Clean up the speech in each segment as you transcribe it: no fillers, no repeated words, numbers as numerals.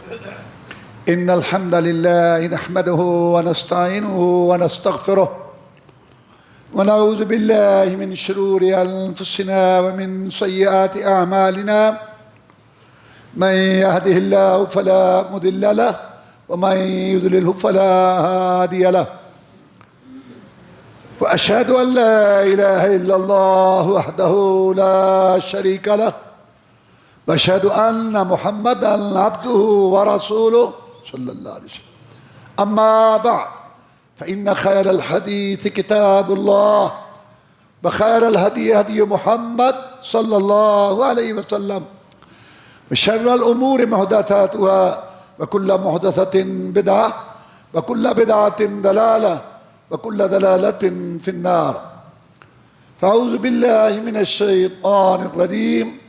إن الحمد لله نحمده ونستعينه ونستغفره ونعوذ بالله من شرور أنفسنا ومن سيئات أعمالنا من يهده الله فلا مضل له ومن يضلله فلا هادي له وأشهد أن لا إله إلا الله وحده لا شريك له وأشهد أن محمدًا عبده ورسوله صلى الله عليه وسلم أما بعد فإن خير الحديث كتاب الله وخير الهدي هدي محمد صلى الله عليه وسلم وشر الأمور محدثاتها وكل محدثة بدعة وكل بدعة ضلالة وكل ضلالة في النار فأعوذ بالله من الشيطان الرجيم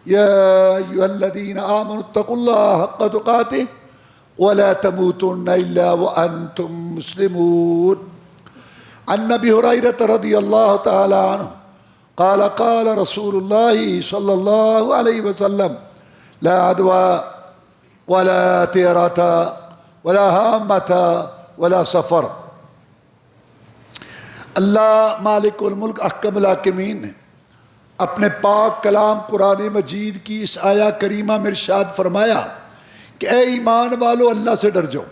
يا أيها الذين آمنوا اتقوا الله حق تقاته ولا تموتن إلا وأنتم مسلمون عن أبي هريرة رضي الله تعالى عنه قال قال رسول الله صلى الله عليه وسلم لا عدوى ولا طيرة ولا هامة ولا سفر. اللہ مالک الملک احکم الحاکمین نے اپنے پاک کلام قرآن مجید کی اس آیہ کریمہ میں ارشاد فرمایا کہ اے ایمان والو اللہ سے ڈر جاؤ.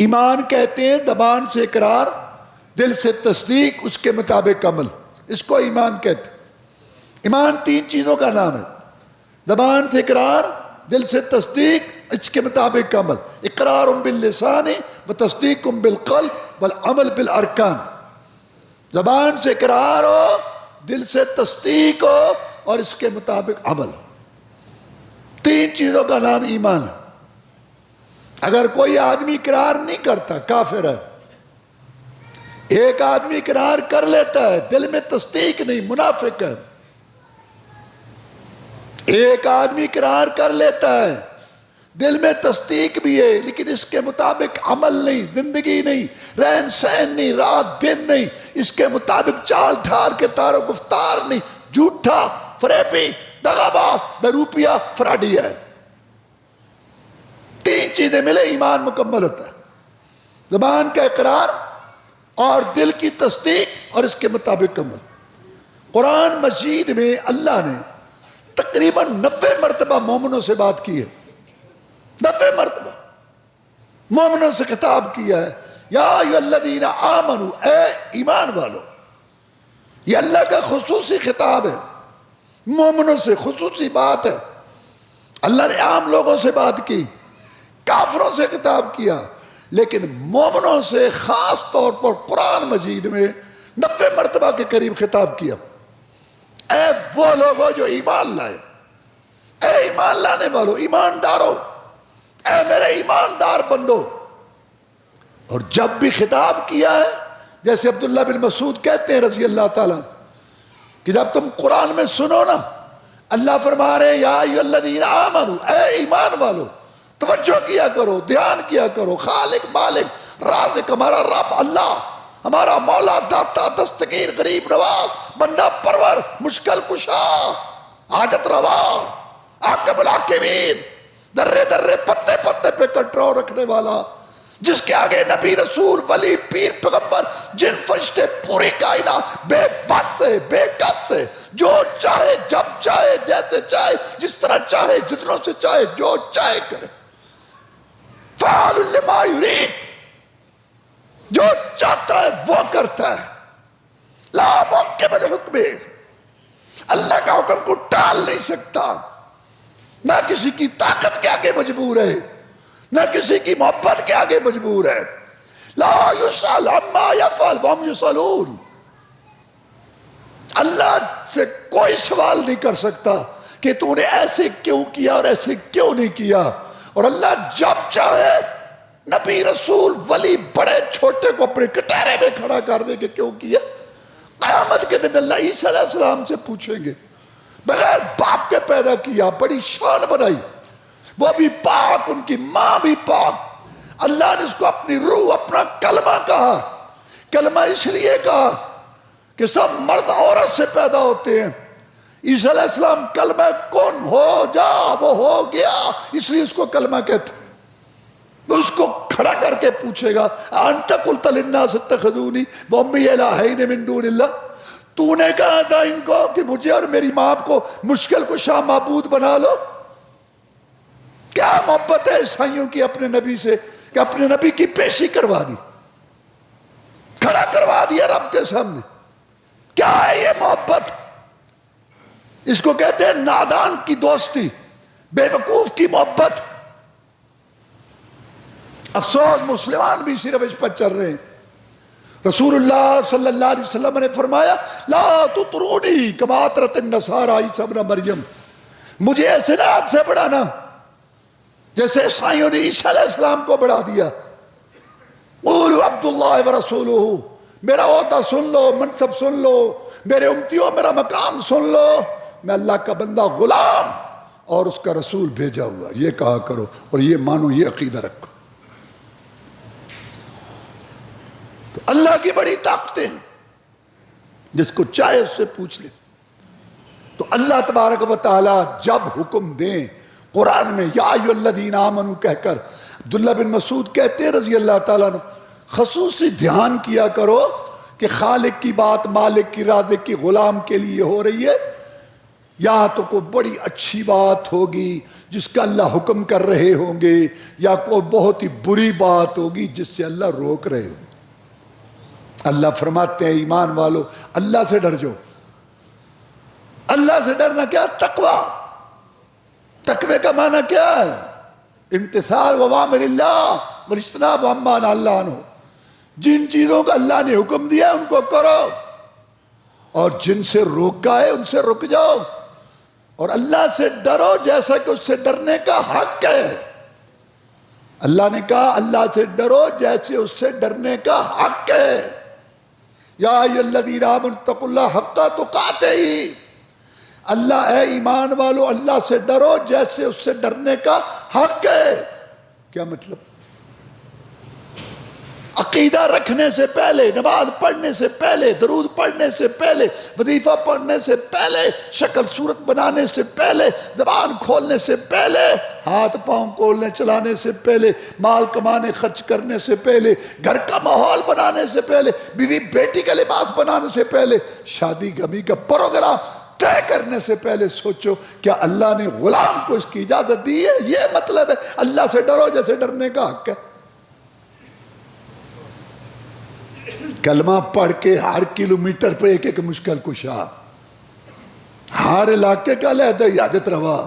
ایمان کہتے ہیں زبان سے اقرار، دل سے تصدیق، اس کے مطابق عمل. اس کو ایمان کہتے ہیں. ایمان تین چیزوں کا نام ہے: زبان سے اقرار، دل سے تصدیق، اس کے مطابق عمل. اقرار باللسان و تصدیق بالقلب والعمل بالارکان. زبان سے اقرار ہو، دل سے تصدیق ہو اور اس کے مطابق عمل. تین چیزوں کا نام ایمان ہے. اگر کوئی آدمی اقرار نہیں کرتا کافر ہے. ایک آدمی اقرار کر لیتا ہے دل میں تصدیق نہیں، منافق ہے. ایک آدمی اقرار کر لیتا ہے دل میں تصدیق بھی ہے لیکن اس کے مطابق عمل نہیں، زندگی نہیں، رہن سہن نہیں، رات دن نہیں، اس کے مطابق چال ڈھال کے تار و گفتار نہیں، جھوٹا، فریبی، دغاباز، بروپیہ، فراڈی ہے. تین چیزیں ملے ایمان مکمل ہوتا ہے: زبان کا اقرار اور دل کی تصدیق اور اس کے مطابق عمل. قرآن مجید میں اللہ نے تقریباً 90 مرتبہ مومنوں سے بات کی ہے. 90 مرتبہ مومنوں سے خطاب کیا ہے. یا ایھا الذین آمنوا، اے ایمان والو. یہ اللہ کا خصوصی خطاب ہے، مومنوں سے خصوصی بات ہے. اللہ نے عام لوگوں سے بات کی، کافروں سے خطاب کیا، لیکن مومنوں سے خاص طور پر قرآن مجید میں 90 مرتبہ کے قریب خطاب کیا. اے وہ لوگوں جو ایمان لائے، اے ایمان لانے والو، ایماندارو، اے میرے ایماندار بندو. اور جب بھی خطاب کیا ہے، جیسے عبداللہ بن مسعود کہتے ہیں رضی اللہ تعالیٰ کہ جب تم قرآن میں سنو نا، اللہ فرما رہے ہیں یا ایھا الذین آمنوا، اے ایمان والو، توجہ کیا کرو، دھیان کیا کرو. خالق، مالک، رازق ہمارا رب اللہ، ہمارا مولا، داتا، دستگیر، غریب نواز، بندہ پرور، مشکل کشا، حاجت روا، حاکم الحاکمین، درے درے پتے پتے پہ کنٹرول رکھنے والا، جس کے آگے نبی، رسول، ولی، پیر، پیغمبر، جن فرشتے، پوری کائنات بے بس ہے، بے کس ہے. جو چاہے، جب چاہے، جیسے چاہے، جس طرح چاہے، جتنوں سے چاہے، جو چاہے کرے. فعال لما یرید، جو چاہتا ہے وہ کرتا ہے. لا معقب لحکمہ، اللہ کا حکم کو ٹال نہیں سکتا. نہ کسی کی طاقت کے آگے مجبور ہے، نہ کسی کی محبت کے آگے مجبور ہے. لا یسأل عما یفعل وهم یسألون. اللہ سے کوئی سوال نہیں کر سکتا کہ تو نے ایسے کیوں کیا اور ایسے کیوں نہیں کیا. اور اللہ جب چاہے نبی، رسول، ولی، بڑے چھوٹے کو اپنے کٹہرے میں کھڑا کر دے کہ کیوں کیا. قیامت کے دن اللہ عیسیٰ علیہ السلام سے پوچھیں گے، بغیر باپ کے پیدا کیا، بڑی شان بنائی، وہ بھی پاک، ان کی ماں بھی پاک. اللہ نے اس کو اپنی روح، اپنا کلمہ کہا. کلمہ اس لیے کہا کہ سب مرد عورت سے پیدا ہوتے ہیں، عیسیٰ علیہ السلام کلمہ کن ہو جا وہ ہو گیا، اس لیے اس کو کلمہ کہتے ہیں۔ اس کو کھڑا کر کے پوچھے گا انت قلت للناس اتخذونی وامی الہین من دون اللہ، تو نے کہا تھا ان کو کہ مجھے اور میری ماں کو مشکل کشا معبود بنا لو۔ کیا محبت ہے عیسائیوں کی اپنے نبی سے کہ اپنے نبی کی پیشی کروا دی، کھڑا کروا دیا رب کے سامنے۔ کیا ہے یہ محبت؟ اس کو کہتے ہیں نادان کی دوستی، بے وقوف کی محبت۔ افسوس مسلمان بھی صرف اس پر چل رہے ہیں۔ رسول اللہ صلی اللہ علیہ وسلم نے فرمایا لا تطرونی کما اطرت النصارى عیسی ابن مریم، مجھے ایسے نہ حد سے بڑھانا جیسے عیسائیوں نے عیسیٰ علیہ السلام کو بڑھا دیا۔ قولوا عبداللہ ورسولہ، میرا عہدہ سن لو، منصب سن لو، میرے امتیوں میرا مقام سن لو، میں اللہ کا بندہ غلام اور اس کا رسول بھیجا ہوا، یہ کہا کرو اور یہ مانو، یہ عقیدہ رکھو۔ تو اللہ کی بڑی طاقتیں ہیں، جس کو چاہے اس سے پوچھ لے۔ تو اللہ تبارک و تعالی جب حکم دیں قرآن میں یا ایھا الذین آمنوا کہہ کر، عبداللہ بن مسعود کہتے ہیں رضی اللہ تعالیٰ عنہ، خصوصی دھیان کیا کرو کہ خالق کی بات مالک کی رازق کی غلام کے لیے ہو رہی ہے، یا تو کوئی بڑی اچھی بات ہوگی جس کا اللہ حکم کر رہے ہوں گے، یا کوئی بہت ہی بری بات ہوگی جس سے اللہ روک رہے ہوں گے۔ اللہ فرماتے ہیں ایمان والو اللہ سے ڈر جاؤ۔ اللہ سے ڈرنا کیا؟ تقوی۔ تقوی کا معنی کیا ہے؟ امتثال اوامر اللہ واجتناب عما نہی اللہ عنہ، جن چیزوں کا اللہ نے حکم دیا ان کو کرو، اور جن سے روکا ہے ان سے رک جاؤ، اور اللہ سے ڈرو جیسا کہ اس سے ڈرنے کا حق ہے۔ اللہ نے کہا اللہ سے ڈرو جیسے اس سے ڈرنے کا حق ہے۔ یا ایھا الذین آمنوا اتقوا اللہ حق تقاتہ، اللہ اے ایمان والو اللہ سے ڈرو جیسے اس سے ڈرنے کا حق ہے۔ کیا مطلب؟ عقیدہ رکھنے سے پہلے، نماز پڑھنے سے پہلے، درود پڑھنے سے پہلے، وظیفہ پڑھنے سے پہلے، شکل صورت بنانے سے پہلے، زبان کھولنے سے پہلے، ہاتھ پاؤں کھولنے چلانے سے پہلے، مال کمانے خرچ کرنے سے پہلے، گھر کا ماحول بنانے سے پہلے، بیوی بیٹی کا لباس بنانے سے پہلے، شادی غمی کا پروگرام طے کرنے سے پہلے سوچو کیا اللہ نے غلام کو اس کی اجازت دی ہے؟ یہ مطلب ہے اللہ سے ڈرو جیسے ڈرنے کا حق ہے۔ کلمہ پڑھ کے ہر کلومیٹر پر ایک ایک مشکل کشا، ہر علاقے کا علیحدہ عیادت روا،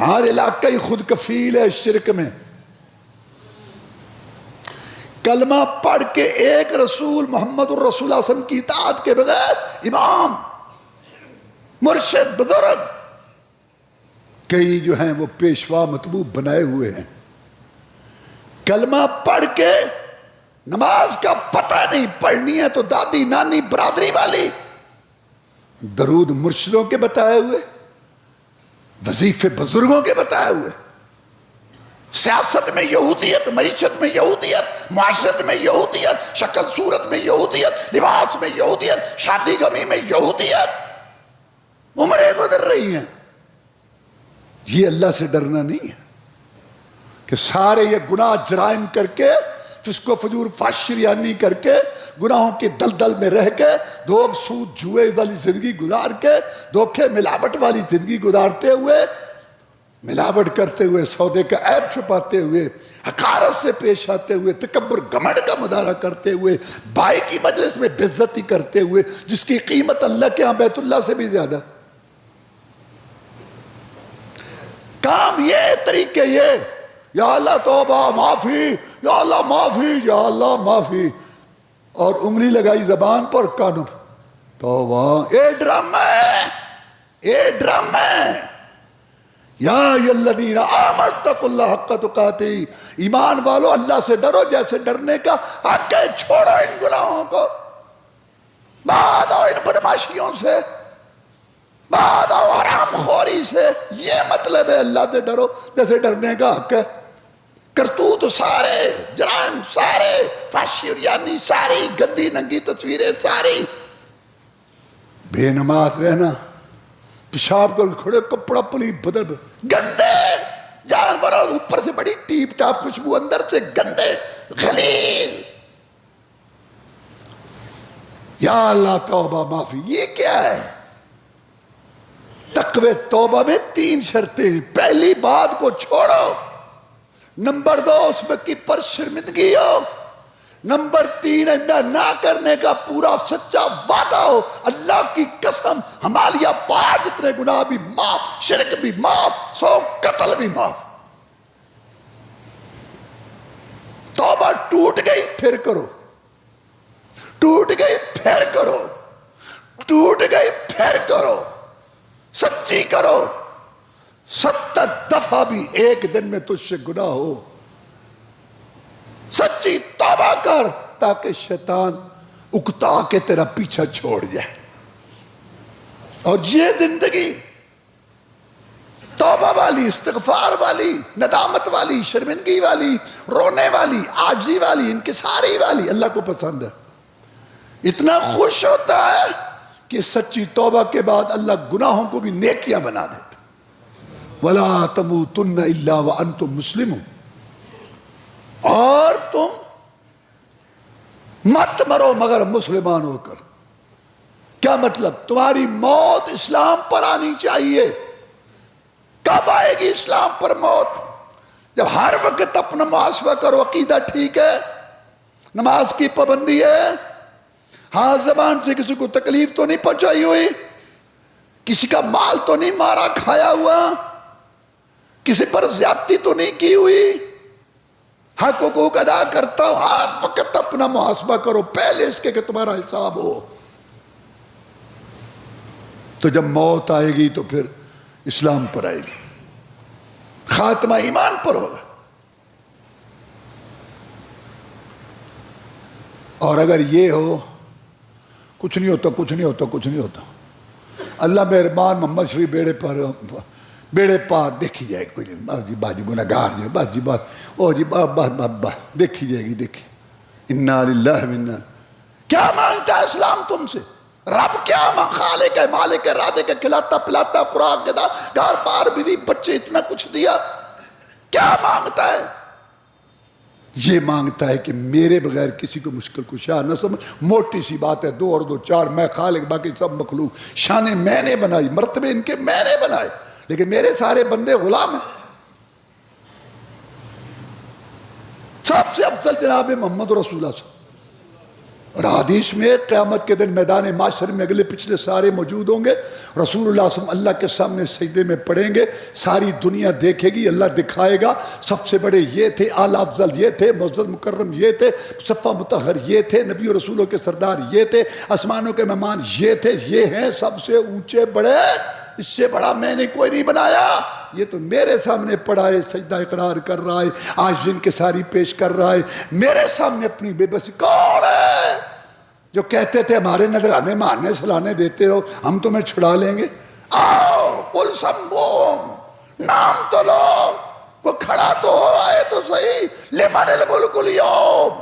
ہر علاقہ ہی خود کفیل ہے شرک میں۔ کلمہ پڑھ کے ایک رسول محمد الرسول صلی اللہ علیہ وسلم کی اطاعت کے بغیر امام مرشد بزرگ کئی جو ہیں وہ پیشوا مطبوع بنائے ہوئے ہیں۔ کلمہ پڑھ کے نماز کا پتہ نہیں، پڑھنی ہے تو دادی نانی برادری والی، درود مرشدوں کے بتائے ہوئے، وظیفے بزرگوں کے بتائے ہوئے، سیاست میں یہودیت، معیشت میں یہودیت، معاشرت میں یہودیت، شکل صورت میں یہودیت، لباس میں یہودیت، شادی غمی میں یہودیت، عمریں گزر رہی ہیں۔ یہ اللہ سے ڈرنا نہیں ہے کہ سارے یہ گناہ جرائم کر کے، فسق و فجور فاشریانی کر کے، گناہوں کے دلدل میں رہ کے، دھوک سود جوئے والی زندگی گزار کے، دھوکے ملاوٹ والی زندگی گزارتے ہوئے، ملاوٹ کرتے ہوئے، سودے کا عیب چھپاتے ہوئے، حقارت سے پیش آتے ہوئے، تکبر گھمنڈ کا مظاہرہ کرتے ہوئے، بھائی کی مجلس میں بے عزتی کرتے ہوئے، جس کی قیمت اللہ کے ہاں بیت اللہ سے بھی زیادہ۔ کام یہ، طریقے یہ، یا اللہ توبہ معافی، یا اللہ معافی، یا اللہ معافی، اور انگلی لگائی زبان پر، کانوں پر توبہ۔ اے ڈرامہ ہے، اے ڈرامہ ہے۔ یا ایھا الذین آمنوا اتقوا اللہ حق تقاتہ، ایمان والو اللہ سے ڈرو جیسے ڈرنے کا حق ہے۔ چھوڑو ان گناہوں کو، بعد آؤ ان بدماشیوں سے، بعد آؤ حرام خوری سے۔ یہ مطلب ہے اللہ سے ڈرو جیسے ڈرنے کا حق ہے۔ کرتوت سارے، جرائم سارے، فحشیریانی ساری، گندی ننگی تصویریں ساری، بے نماز رہنا، پیشاب کر کھڑے کپڑا پلی بدل گندے جانوروں اوپر سے بڑی ٹیپ ٹاپ خوشبو اندر سے گندے غلیظ. یا اللہ توبہ معافی. یہ کیا ہے؟ تقوی توبہ میں 3 شرطیں. پہلی بات کو چھوڑو. نمبر 2 اس میں کی پر شرمندگی ہو. نمبر 3 آئندہ نہ کرنے کا پورا سچا وعدہ ہو. اللہ کی قسم ہمارے پاس جتنے گناہ بھی معاف، شرک بھی معاف، 100 قتل بھی معاف. توبہ ٹوٹ گئی پھر کرو، ٹوٹ گئی پھر کرو، ٹوٹ گئی پھر کرو، سچی کرو. 70 دفعہ بھی ایک دن میں تجھ سے گناہ ہو، سچی توبہ کر تاکہ شیطان اکتا کے تیرا پیچھا چھوڑ جائے. اور یہ زندگی توبہ والی، استغفار والی، ندامت والی، شرمندگی والی، رونے والی، عاجزی والی، انکساری والی اللہ کو پسند ہے. اتنا خوش ہوتا ہے کہ سچی توبہ کے بعد اللہ گناہوں کو بھی نیکیاں بنا دیتا. وَلَا تَمُوتُنَّ إِلَّا وَأَنْتُمْ مُسْلِمُونَ. اور تم مت مرو مگر مسلمان ہو کر. کیا مطلب؟ تمہاری موت اسلام پر آنی چاہیے. کب آئے گی اسلام پر موت؟ جب ہر وقت اپنا محاسبہ کرو، عقیدہ ٹھیک ہے، نماز کی پابندی ہے، ہاں زبان سے کسی کو تکلیف تو نہیں پہنچائی ہوئی، کسی کا مال تو نہیں مارا کھایا ہوا، کسی پر زیادتی تو نہیں کی ہوئی، حق حقوق ادا کرتا ہو. ہر وقت اپنا محاسبہ کرو پہلے اس کے کہ تمہارا حساب ہو. تو جب موت آئے گی تو پھر اسلام پر آئے گی، خاتمہ ایمان پر ہوگا. اور اگر یہ ہو کچھ نہیں ہوتا، کچھ نہیں ہوتا، کچھ نہیں ہوتا، اللہ مہربان، محمد شفیع بیڑے پار دیکھی جائے گی. کوئی جی باجی گناہگار جی، بس جی بس، او جی بس بس بس بس دیکھی جائے گی. دیکھی انا للہ و انا. کیا مانگتا ہے اسلام تم سے؟ رب کیا خالق ہے، مالک ہے، رازق ہے، کھلاتا پلاتا، خوراک دیتا، گھر بار بیوی بچے، اتنا کچھ دیا. کیا مانگتا ہے؟ یہ مانگتا ہے کہ میرے بغیر کسی کو مشکل کشا نہ سمجھ. موٹی سی بات ہے، 2 اور 2 4، میں خالق، باقی سب مخلوق. شانیں میں نے بنائی، مرتبے ان کے میں نے بنائے، لیکن میرے سارے بندے غلام ہیں. سب سے افضل جناب محمد رسول اللہ صلی اللہ علیہ وسلم. اور حدیث میں قیامت کے دن میدان معاشر میں اگلے پچھلے سارے موجود ہوں گے. رسول اللہ صلی اللہ علیہ وسلم اللہ کے سامنے سجدے میں پڑیں گے، ساری دنیا دیکھے گی، اللہ دکھائے گا سب سے بڑے یہ تھے، اعلیٰ افضل یہ تھے، معزز مکرم یہ تھے، مصطفیٰ مطہر یہ تھے، نبی و رسولوں کے سردار یہ تھے، آسمانوں کے مہمان یہ تھے، یہ ہیں سب سے اونچے بڑے، اس سے بڑا میں نے کوئی نہیں بنایا. یہ تو میرے سامنے پڑا ہے، سجدہ اقرار کر رہا ہے، آج جن کے ساری پیش کر رہا ہے، میرے سامنے اپنی بے بسی. کون ہے جو کہتے تھے ہمارے نذرانے ماننے سلانے دیتے رہو، ہم تمہیں چھڑا لیں گے؟ آؤ قل سموم، نام تو لو، وہ کھڑا تو ہو، آئے تو صحیح. لمن الملک اليوم.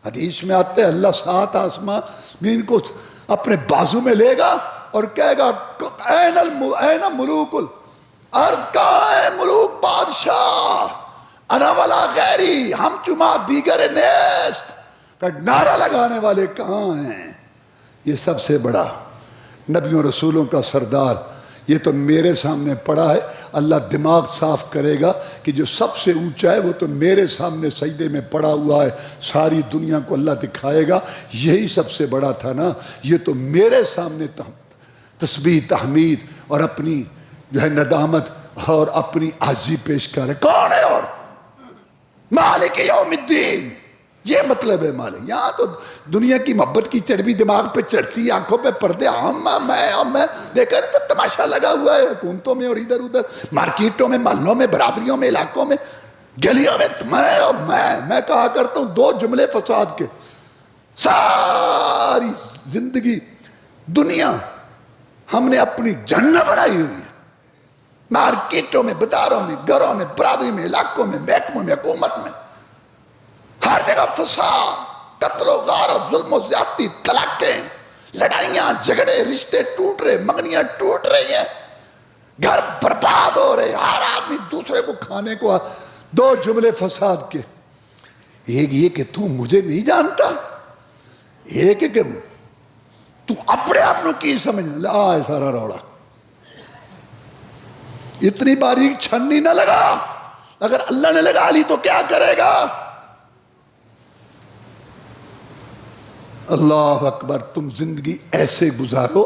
حدیث میں آتے ہیں اللہ 7 آسمان زمین کو اپنے بازو میں لے گا اور کہے گا این ملوک الارض، کہاں ہے ملوک بادشاہ؟ انا ولا غیری، ہم چما دیگر نیست. نعرہ لگانے والے کہاں ہیں؟ یہ سب سے بڑا نبیوں رسولوں کا سردار یہ تو میرے سامنے پڑا ہے. اللہ دماغ صاف کرے گا کہ جو سب سے اونچا ہے وہ تو میرے سامنے سجدے میں پڑا ہوا ہے، ساری دنیا کو اللہ دکھائے گا یہی سب سے بڑا تھا نا. یہ تو میرے سامنے تسبیح تحمید اور اپنی جو ہے ندامت اور اپنی عاجزی پیش کر ہے. کون ہے؟ اور مالک یوم الدین. یہ مطلب ہے مالک. یہاں تو دنیا کی محبت کی چربی دماغ پہ چڑھتی، آنکھوں پہ پردے، میں دیکھا تو تماشا لگا ہوا ہے حکومتوں میں اور ادھر ادھر مارکیٹوں میں، محلوں میں، برادریوں میں، علاقوں میں، گلیوں میں. میں کہا کرتا ہوں 2 جملے فساد کے. ساری زندگی دنیا ہم نے اپنی جنت بنائی ہوئی ہے، مارکیٹوں میں، بازاروں میں، گھروں میں، برادری میں، علاقوں میں، محکموں میں، حکومت میں، ہر جگہ فساد، قتل و غارت، ظلم و زیادتی، طلاقیں، لڑائیاں، جھگڑے، رشتے ٹوٹ رہے، منگنیاں ٹوٹ رہی ہیں. گھر برباد ہو رہے، ہر آدمی دوسرے کو کھانے کو دو جملے فساد کے، ایک یہ کہ تو مجھے نہیں جانتا، ایک کہ تو اپنے آپ کو کی سمجھنا، لا سارا روڑا۔ اتنی باریک چھنی نہ لگا، اگر اللہ نے لگا لی تو کیا کرے گا؟ اللہ اکبر۔ تم زندگی ایسے گزارو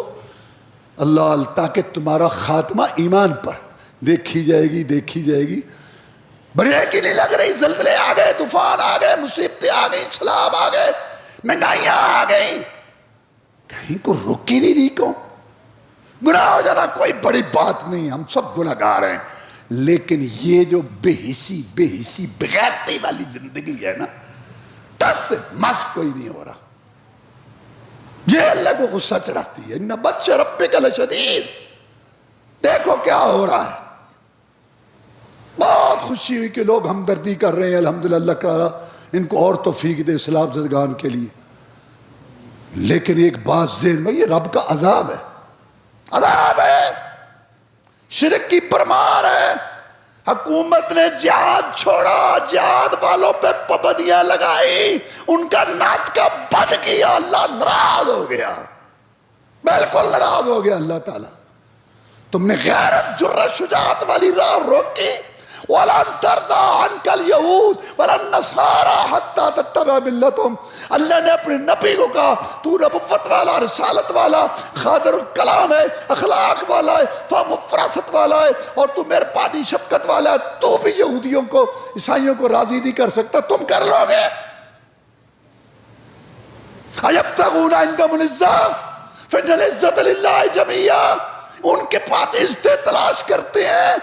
اللہ، تاکہ تمہارا خاتمہ ایمان پر دیکھی جائے گی، دیکھی جائے گی۔ بڑھیا کی نہیں لگ رہی، زلزلے آ گئے، طوفان آ گئے، مصیبتیں آ گئی، سیلاب آ گئے، مہنگائیاں آ گئی، کہیں کو رک ہی نہیں رہی۔ کیوں؟ گناہ ہو جانا کوئی بڑی بات نہیں، ہم سب گناہگار ہیں، لیکن یہ جو بے حسی بغیرتی والی زندگی ہے نا، ٹس سے مس کوئی نہیں ہو رہا، یہ اللہ کو غصہ چڑھاتی ہے۔ ان بطش ربک لشدید، دیکھو کیا ہو رہا ہے۔ بہت خوشی ہوئی کہ لوگ ہمدردی کر رہے ہیں، الحمدللہ اللہ تعالیٰ ان کو اور توفیق دے اسلام زدگان کے لیے، لیکن ایک بات ذہن میں، یہ رب کا عذاب ہے، عذاب ہے، شرک کی پرمار ہے۔ حکومت نے جہاد چھوڑا، جہاد والوں پہ پابندیاں لگائی، ان کا ناطقہ بند کیا، اللہ ناراض ہو گیا، بالکل ناراض ہو گیا اللہ تعالیٰ۔ تم نے غیرت جرأت شجاعت والی راہ روکی، وَلَن تَرْضَىٰ عَنْكَ الْيَهُودُ وَلَا النَّصَارَىٰ حَتَّىٰ تَتَّبِعَ مِلَّتَهُمْ۔ اللہ نے اپنے نبی کو کہا تو نبوت والا، رسالت والا، خادر الکلام ہے، اخلاق والا ہے، فہم و فراست والا ہے، اور تو مہربانی شفقت والا ہے، تو بھی یہودیوں کو عیسائیوں کو راضی نہیں کر سکتا، تم کر لو گے؟ أَيَبْتَغُونَ عِندَهُمُ الْعِزَّةَ فَإِنَّ الْعِزَّةَ لِلَّهِ جَمِيعًا۔ ان کے پاس عزتیں تلاش کرتے ہیں،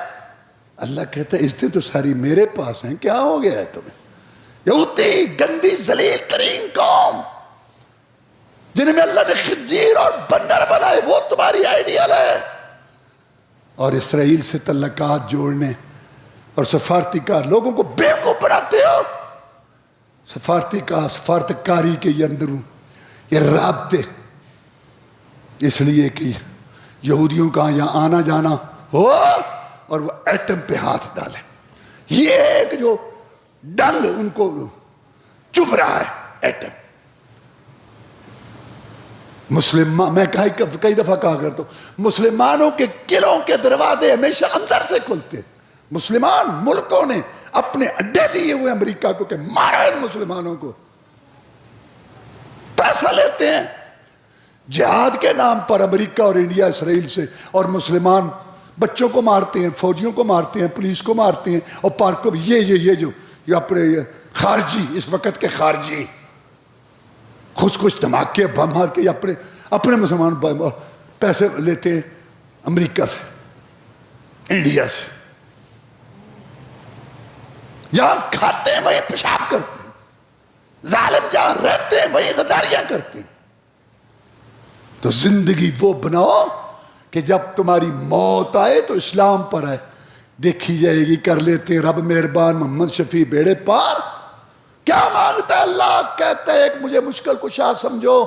اللہ کہتا ہے عزتیں تو ساری میرے پاس ہیں، کیا ہو گیا ہے تمہیں؟ یہودی گندی ذلیل ترین قوم جن میں اللہ نے خنزیر اور بندر بنائے، وہ تمہاری آئیڈیل ہے۔ اور اسرائیل سے تعلقات جوڑنے اور سفارتی کار لوگوں کو بیوقوف بناتے ہو۔ سفارتکاری کے یہ اندروں یہ رابطے، اس لیے کہ یہودیوں کا یہاں آنا جانا ہو اور وہ ایٹم پہ ہاتھ ڈالے، یہ ایک جو ڈنگ ان کو چبھ رہا ہے ایٹم۔ میں کئی دفعہ کہا کرتا ہوں، مسلمانوں کے قلعوں کے دروازے ہمیشہ اندر سے کھلتے۔ مسلمان ملکوں نے اپنے اڈے دیے ہوئے امریکہ کو کہ مارا ان مسلمانوں کو، پیسہ لیتے ہیں جہاد کے نام پر، امریکہ اور انڈیا اسرائیل سے، اور مسلمان بچوں کو مارتے ہیں، فوجیوں کو مارتے ہیں، پولیس کو مارتے ہیں، اور پارکوں میں یہ اپنے خارجی، اس وقت کے خارجی کچھ دھماکے بم مار کے اپنے مسلمان پیسے لیتے ہیں امریکہ سے، انڈیا سے، جہاں کھاتے ہیں وہیں پیشاب کرتے ہیں، ظالم جہاں رہتے ہیں وہیں غداریاں کرتے ہیں۔ تو زندگی وہ بناؤ کہ جب تمہاری موت آئے تو اسلام پر آئے، دیکھی جائے گی۔ کر لیتے ہیں رب مہربان، محمد شفیع بیڑے پار۔ کیا مانگتا ہے اللہ؟ کہتا ہے ایک مجھے مشکل کشا سمجھو،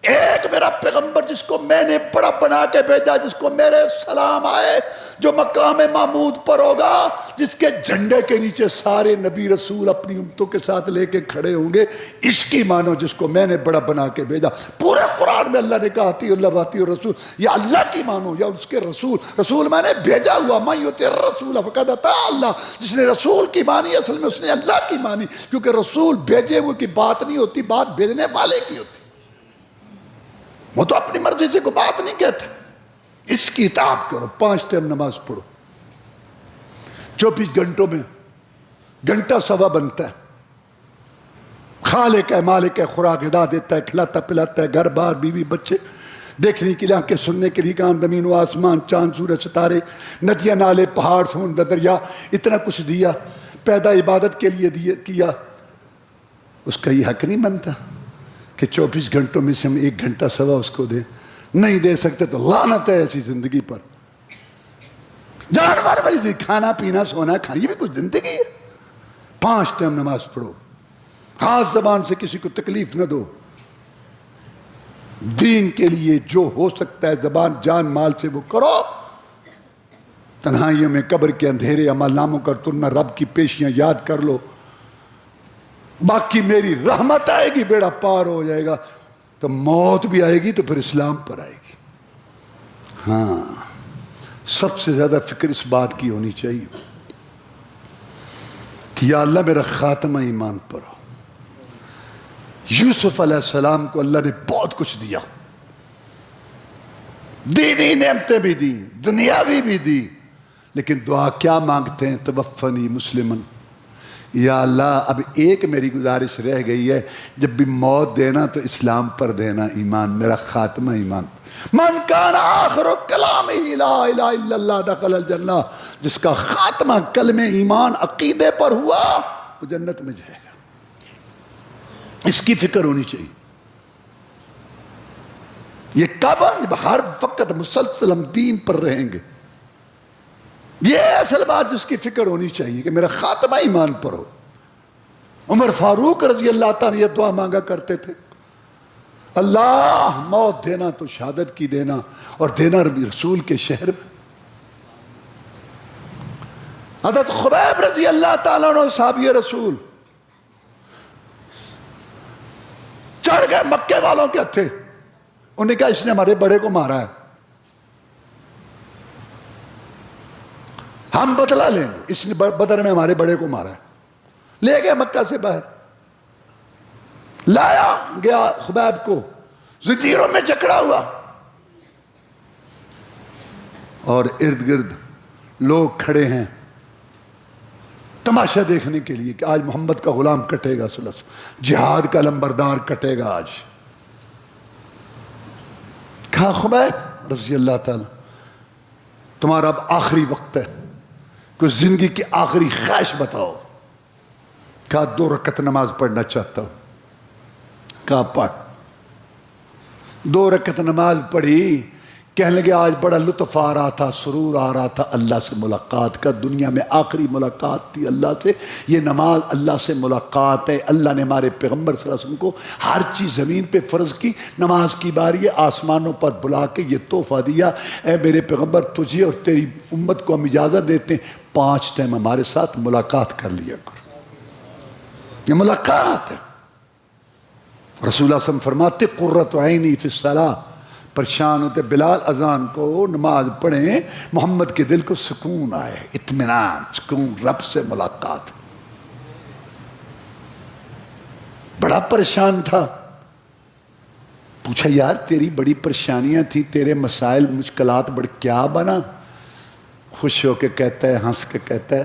ایک میرا پیغمبر جس کو میں نے بڑا بنا کے بھیجا، جس کو میرے سلام آئے، جو مقام محمود پر ہوگا، جس کے جھنڈے کے نیچے سارے نبی رسول اپنی امتوں کے ساتھ لے کے کھڑے ہوں گے، اس کی مانو جس کو میں نے بڑا بنا کے بھیجا۔ پورے قرآن میں اللہ نے کہا اطیعوا اللہ واطیعوا الرسول، یا اللہ کی مانو یا اس کے رسول، رسول میں نے بھیجا ہوا، من یطع الرسول فقد اطاع اللہ، جس نے رسول کی مانی اصل میں اس نے اللہ کی مانی، کیونکہ رسول بھیجے ہوئے کی بات نہیں ہوتی، بات بھیجنے والے کی ہوتی، وہ تو اپنی مرضی سے کوئی بات نہیں کہتے۔ اس کی اطاعت کرو، 5 ٹائم نماز پڑھو، 24 گھنٹوں میں گھنٹہ سوا بنتا ہے، خالق ہے، مالک ہے، خوراک غذا دیتا ہے، کھلاتا پلاتا ہے، گھر بار بیوی بچے، دیکھنے کے لیے آنکھیں، سننے کے لیے کان، زمین و آسمان، چاند سورج ستارے، ندیاں نالے پہاڑ سمندر دریا، اتنا کچھ دیا، پیدا عبادت کے لیے کیا، اس کا یہ حق نہیں بنتا کہ 24 گھنٹوں میں سے ہم 1 گھنٹہ سوا اس کو دیں؟ نہیں دے سکتے تو لعنت ہے ایسی زندگی پر۔ جانور والی کھانا پینا سونا کھانا، یہ بھی کچھ زندگی ہے۔ 5 ٹائم نماز پڑھو، ہاتھ زبان سے کسی کو تکلیف نہ دو، دین کے لیے جو ہو سکتا ہے زبان جان مال سے وہ کرو، تنہائیوں میں قبر کے اندھیرے عمل ناموں کا ترنا، رب کی پیشیاں یاد کر لو، باقی میری رحمت آئے گی، بیڑا پار ہو جائے گا، تو موت بھی آئے گی تو پھر اسلام پر آئے گی۔ ہاں، سب سے زیادہ فکر اس بات کی ہونی چاہیے کہ یا اللہ میرا خاتمہ ایمان پر ہو۔ یوسف علیہ السلام کو اللہ نے بہت کچھ دیا، دینی نعمتیں بھی دی، دنیاوی بھی دی، لیکن دعا کیا مانگتے ہیں؟ توفنی مسلمن، یا اللہ اب ایک میری گزارش رہ گئی ہے، جب بھی موت دینا تو اسلام پر دینا، ایمان، میرا خاتمہ ایمان پر۔ من کان آخر کلامہ لا الہ الا اللہ دخل الجنہ، جس کا خاتمہ کلمہ ایمان عقیدے پر ہوا وہ جنت میں جائے گا۔ اس کی فکر ہونی چاہیے۔ یہ کب؟ جب ہر وقت مسلسل ہم دین پر رہیں گے، یہ اصل بات جس کی فکر ہونی چاہیے کہ میرا خاتمہ ایمان پر ہو۔ عمر فاروق رضی اللہ تعالیٰ یہ دعا مانگا کرتے تھے، اللہ موت دینا تو شہادت کی دینا، اور دینا رسول کے شہر میں۔ حضرت خبیب رضی اللہ تعالیٰ عنہ صحابی رسول چڑھ گئے مکے والوں کے ہتھے، انہوں نے کہا اس نے ہمارے بڑے کو مارا ہے، ہم بدلہ لیں گے، اس نے بدر میں ہمارے بڑے کو مارا ہے۔ لے گئے مکہ سے باہر، لایا گیا خبیب کو، زنجیروں میں جکڑا ہوا، اور ارد گرد لوگ کھڑے ہیں تماشا دیکھنے کے لیے کہ آج محمد کا غلام کٹے گا، جہاد کا لمبردار کٹے گا آج۔ کہا خبیب رضی اللہ تعالی تمہارا اب آخری وقت ہے، کوئی زندگی کی آخری خواہش بتاؤ۔ کہا 2 رکعت نماز پڑھنا چاہتا ہوں۔ کہا پڑھ۔ 2 رکعت نماز پڑھی، کہنے لگے آج بڑا لطف آ رہا تھا، سرور آ رہا تھا اللہ سے ملاقات کا، دنیا میں آخری ملاقات تھی اللہ سے، یہ نماز اللہ سے ملاقات ہے۔ اللہ نے ہمارے پیغمبر صلی اللہ علیہ وسلم کو ہر چیز زمین پہ فرض کی، نماز کی باری ہے آسمانوں پر بلا کے یہ تحفہ دیا، اے میرے پیغمبر تجھے اور تیری امت کو ہم اجازت دیتے ہیں 5 ٹائم ہمارے ساتھ ملاقات کر لیا کرو۔ یہ ملاقات ہے۔ رسول اللہ صلی اللہ علیہ وسلم فرماتے قرۃ عینی فی الصلاۃ، پریشان ہوتے بلال اذان کو نماز پڑھیں، محمد کے دل کو سکون آئے، اطمینان، سکون، رب سے ملاقات۔ بڑا پریشان تھا، پوچھا یار تیری بڑی پریشانیاں تھی، تیرے مسائل مشکلات بڑے، کیا بنا؟ خوش ہو کے کہتا ہے، ہنس کے کہتا ہے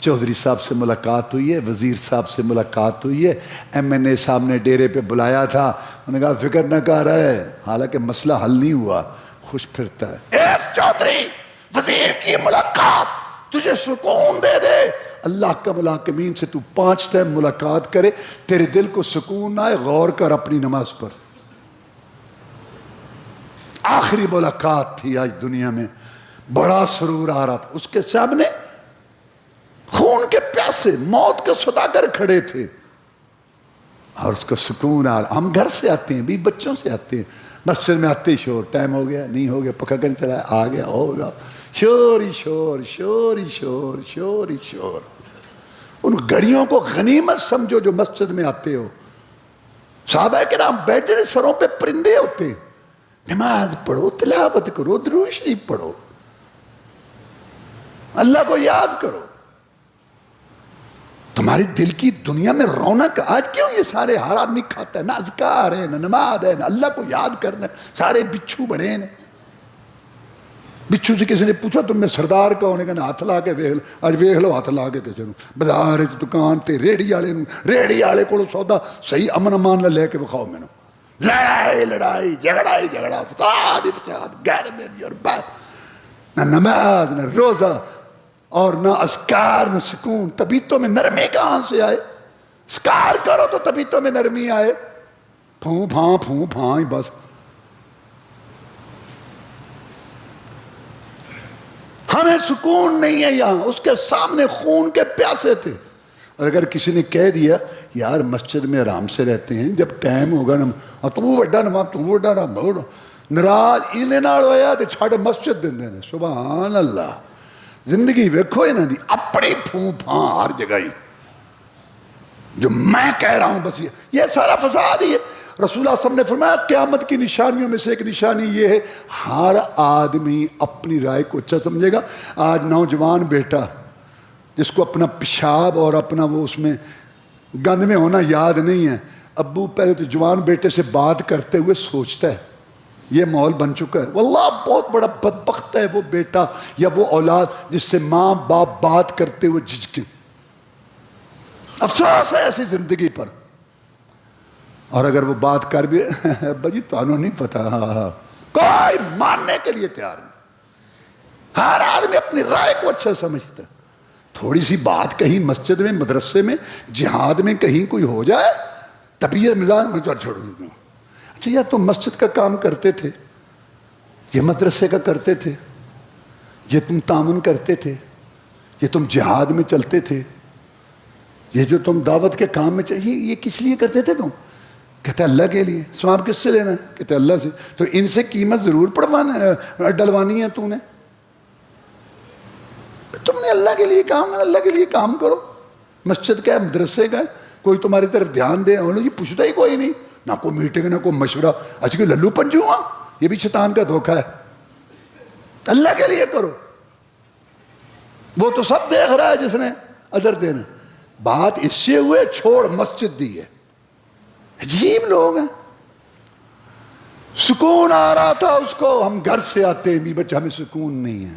چودھری صاحب سے ملاقات ہوئی ہے، وزیر صاحب سے ملاقات ہوئی ہے، MNA صاحب نے ڈیرے پہ بلایا تھا، انہوں نے کہا فکر نہ کر رہا ہے، حالانکہ مسئلہ حل نہیں ہوا، خوش پھرتا ہے۔ ایک چودھری وزیر کی ملاقات تجھے سکون دے دے، اللہ کا ملاقمین سے تو 5 ٹائم ملاقات کرے، تیرے دل کو سکون آئے، غور کر اپنی نماز پر۔ آخری ملاقات تھی آج دنیا میں، بڑا سرور آ رہا تھا، اس کے سامنے خون کے پیاسے موت کے سوداگر کھڑے تھے، اور اس کو سکون آ رہا۔ ہم گھر سے آتے ہیں بھی، بچوں سے آتے ہیں، مسجد میں آتے ہی شور، ٹائم ہو گیا نہیں ہو گیا، پکا کر چلا آ گیا ہوگا، شور ہی شور، شور ہی شور، شور ہی شور۔ ان گھڑیوں کو غنیمت سمجھو جو مسجد میں آتے ہو۔ صحابہ کرام بیٹھے سروں پہ پرندے ہوتے، نماز پڑھو، تلاوت کرو، درود شریف پڑھو، اللہ کو یاد کرو۔ تمہاری دل کی دنیا میں رونق آج کیوں؟ یہ سارے ہر آدمی کھاتا ہے، نہ اذکار ہے، نہ نماز ہے، نہ اللہ کو یاد کرنا، سارے بچھو بڑے ہیں۔ بچھو سے کسی نے پوچھا تم میں سردار کا ہونے کا، ہاتھ لا کے ویکھ لو، اج ویکھ لو ہاتھ لا کے کسی نو، بازار دکان تے ریڑھی والے کو سودا صحیح امن امان لے کے بکھاؤ مینوں، لڑائی لڑائی جھگڑا فساد غیر میری اور بات، نہ نماز نہ روزہ اور نہ اذکار نہ سکون۔ طبیعتوں میں نرمی کہاں سے آئے؟ اذکار کرو تو طبیعتوں میں نرمی آئے، پھوں پھاں ہی بس۔ ہمیں سکون نہیں ہے یہاں، اس کے سامنے خون کے پیاسے تھے۔ اور اگر کسی نے کہہ دیا یار مسجد میں آرام سے رہتے ہیں، جب ٹائم ہوگا نا تو وڈا نماز تو وڈا ناراض اندے نال ہویا تے چھڑ مسجد دندے نے، سبحان اللہ۔ زندگی ویکھو انہاں دی اپنی پھوں پھاں ہر جگہ ہی، جو میں کہہ رہا ہوں بس یہ سارا فساد ہی ہے۔ رسول اللہ صلی اللہ علیہ وسلم نے فرمایا قیامت کی نشانیوں میں سے ایک نشانی یہ ہے ہر آدمی اپنی رائے کو اچھا سمجھے گا۔ آج نوجوان بیٹا جس کو اپنا پیشاب اور اپنا وہ اس میں گند میں ہونا یاد نہیں ہے، ابو پہلے تو جوان بیٹے سے بات کرتے ہوئے سوچتا ہے، یہ ماحول بن چکا ہے۔ واللہ بہت بڑا بدبخت ہے وہ بیٹا یا وہ اولاد جس سے ماں باپ بات کرتے ہوئے جھجکے۔ افسوس ہے ایسی زندگی پر۔ اور اگر وہ بات کر بھی ابا جی تانوں نہیں پتا، کوئی ماننے کے لیے تیار نہیں۔ ہر آدمی اپنی رائے کو اچھا سمجھتا ہے۔ تھوڑی سی بات کہیں مسجد میں، مدرسے میں، جہاد میں کہیں کوئی ہو جائے، طبیعت مزاج میں چھوڑ دوں۔ اچھا یا تم مسجد کا کام کرتے تھے، یہ مدرسے کا کرتے تھے، یہ تم تعاون کرتے تھے، یہ تم جہاد میں چلتے تھے، یہ جو تم دعوت کے کام میں چاہیے، یہ کس لیے کرتے تھے تم؟ کہتے اللہ کے لیے۔ ثواب کس سے لینا ہے؟ کہتے اللہ سے۔ تو ان سے قیمت ضرور ڈلوانی ہے تم نے اللہ کے لیے کام، اللہ کے لیے کام کرو۔ مسجد کا ہے، مدرسے کا ہے، کوئی تمہاری طرف دھیان دے، یہ پوچھتا ہی کوئی نہیں، نہ کوئی میٹنگ نہ کوئی مشورہ۔ اچھا کہ للو پنجو ہوا، یہ بھی شیطان کا دھوکہ ہے۔ اللہ کے لیے کرو، وہ تو سب دیکھ رہا ہے جس نے اجر دینا۔ بات اس سے ہوئے چھوڑ مسجد دی ہے۔ عجیب لوگ ہیں۔ سکون آ رہا تھا اس کو، ہم گھر سے آتے بھی بچہ ہمیں سکون نہیں ہے۔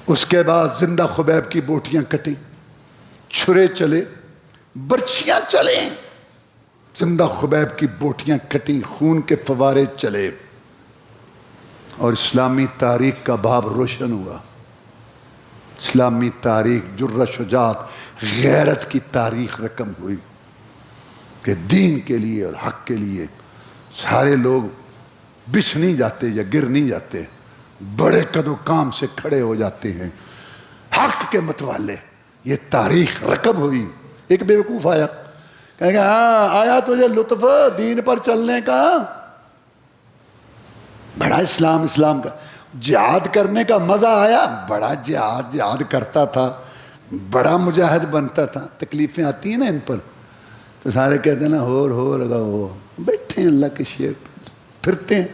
اس کے بعد زندہ خبیب کی بوٹیاں کٹی، چھرے چلے، برچیاں چلے، زندہ خبیب کی بوٹیاں کٹی، خون کے فوارے چلے، اور اسلامی تاریخ کا باب روشن ہوا۔ اسلامی تاریخ جرأت، شجاعت، غیرت کی تاریخ رقم ہوئی کہ دین کے لیے اور حق کے لیے سارے لوگ بچھ نہیں جاتے یا گر نہیں جاتے، بڑے قد و کام سے کھڑے ہو جاتے ہیں حق کے متوالے۔ یہ تاریخ رقم ہوئی۔ ایک بیوقوف آیا، کہے گا ہاں آیا تجھے لطف دین پر چلنے کا؟ بڑا اسلام کا جہاد کرنے کا مزہ آیا، بڑا جہاد کرتا تھا، بڑا مجاہد بنتا تھا۔ تکلیفیں آتی ہیں نا ان پر تو سارے کہتے ہیں نا ہو لگا، ہو بیٹھے ہیں اللہ کے شیر پھرتے ہیں۔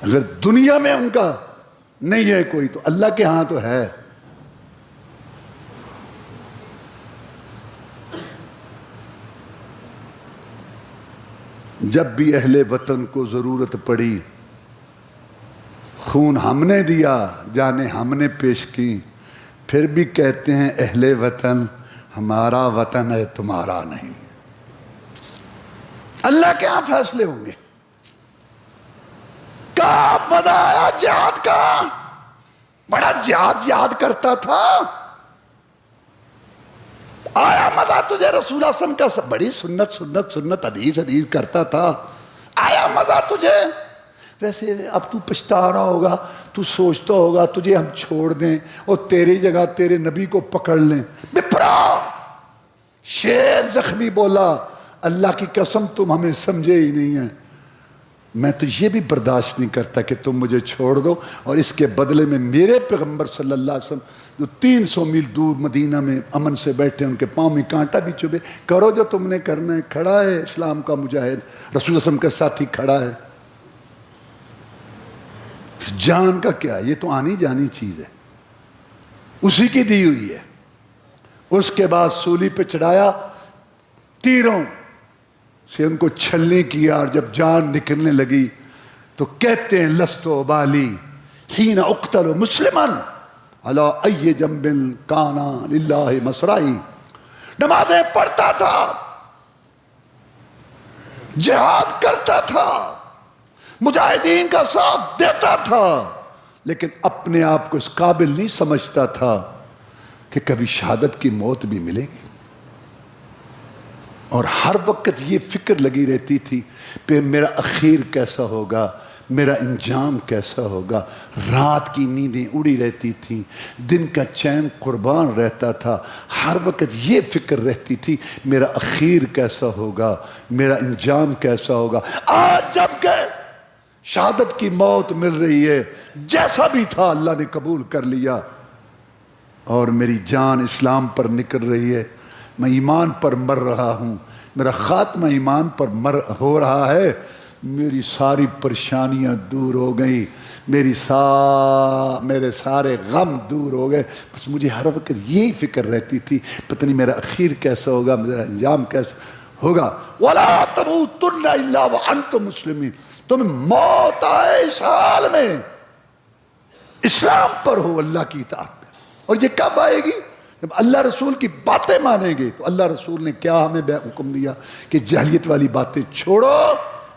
اگر دنیا میں ان کا نہیں ہے کوئی تو اللہ کے ہاں تو ہے۔ جب بھی اہل وطن کو ضرورت پڑی، خون ہم نے دیا، جانیں ہم نے پیش کی، پھر بھی کہتے ہیں اہل وطن ہمارا وطن ہے تمہارا نہیں۔ اللہ کے ہاں فیصلے ہوں گے۔ کیا مزہ آیا جہاد کا، بڑا جہاد کرتا تھا، آیا مزہ تجھے رسول اللہ صلی اللہ علیہ وسلم کا، بڑی سنت حدیث کرتا تھا، آیا مزہ تجھے؟ ویسے اب تو پچھتا رہا ہوگا، تو سوچتا ہوگا تجھے ہم چھوڑ دیں اور تیری جگہ تیرے نبی کو پکڑ لیں۔ بپرا شیر زخمی بولا، اللہ کی قسم تم ہمیں سمجھے ہی نہیں ہیں، میں تو یہ بھی برداشت نہیں کرتا کہ تم مجھے چھوڑ دو اور اس کے بدلے میں میرے پیغمبر صلی اللہ علیہ وسلم جو 300 میل دور مدینہ میں امن سے بیٹھے، ان کے پاؤں میں کانٹا بھی چبھے، کرو جو تم نے کرنا ہے۔ کھڑا ہے اسلام کا مجاہد، رسول اللہ علیہ وسلم کے ساتھی کھڑا ہے۔ جان کا کیا، یہ تو آنی جانی چیز ہے، اسی کی دی ہوئی ہے۔ اس کے بعد سولی پہ چڑھایا، تیروں سے ان کو چھلنی کیا، اور جب جان نکلنے لگی تو کہتے ہیں لست بالی حین اقتل مسلما علی ای جنب کانا للہ مسرائی۔ نمازیں پڑھتا تھا، جہاد کرتا تھا، مجاہدین کا ساتھ دیتا تھا، لیکن اپنے آپ کو اس قابل نہیں سمجھتا تھا کہ کبھی شہادت کی موت بھی ملے گی۔ اور ہر وقت یہ فکر لگی رہتی تھی کہ میرا اخیر کیسا ہوگا، میرا انجام کیسا ہوگا۔ رات کی نیندیں اڑی رہتی تھیں، دن کا چین قربان رہتا تھا، ہر وقت یہ فکر رہتی تھی میرا اخیر کیسا ہوگا، میرا انجام کیسا ہوگا۔ آج جب کہ شہادت کی موت مل رہی ہے، جیسا بھی تھا اللہ نے قبول کر لیا، اور میری جان اسلام پر نکل رہی ہے، میں ایمان پر مر رہا ہوں، میرا خاتمہ ایمان پر ہو رہا ہے، میری ساری پریشانیاں دور ہو گئیں، میرے سارے غم دور ہو گئے، بس مجھے ہر وقت یہی فکر رہتی تھی پتہ نہیں میرا اخیر کیسا ہوگا، میرا انجام کیسا ہوگا۔ وَلَا تَمُوتُنَّ إِلَّا وَأَنْتُمْ مُسْلِمِينَ، تمہیں موت آئے اس حال میں اسلام پر ہو، اللہ کی اطاعت میں۔ اور یہ کب آئے گی؟ جب اللہ رسول کی باتیں مانیں گے۔ تو اللہ رسول نے کیا ہمیں حکم دیا کہ جاہلیت والی باتیں چھوڑو،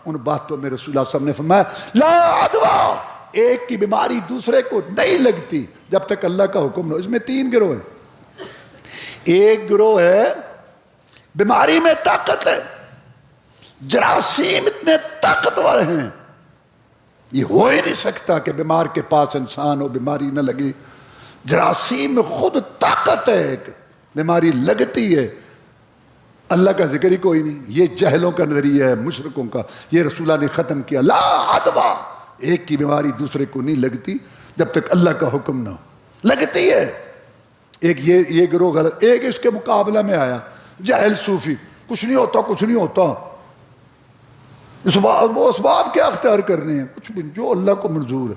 ان باتوں میں رسول اللہ صلی اللہ علیہ وسلم نے فرمایا لا عدویٰ، ایک کی بیماری دوسرے کو نہیں لگتی جب تک اللہ کا حکم نہ ہو۔ اس میں 3 گروہ ہیں۔ ایک گروہ ہے بیماری میں طاقت ہے، جراثیم اتنے طاقتور ہیں، یہ ہو ہی نہیں سکتا کہ بیمار کے پاس انسان ہو بیماری نہ لگے۔ جراثیم میں خود طاقت ہے، ایک بیماری لگتی ہے، اللہ کا ذکر ہی کوئی نہیں۔ یہ جہلوں کا نظریہ ہے، مشرکوں کا، یہ رسول اللہ نے ختم کیا۔ لا عدویٰ، ایک کی بیماری دوسرے کو نہیں لگتی جب تک اللہ کا حکم نہ ہو، لگتی ہے۔ ایک یہ گروہ غلط۔ ایک اس کے مقابلہ میں آیا جاہل صوفی، کچھ نہیں ہوتا کچھ نہیں ہوتا، وہ اسباب کیا اختیار کرنے ہیں، کچھ بھی جو اللہ کو منظور ہے۔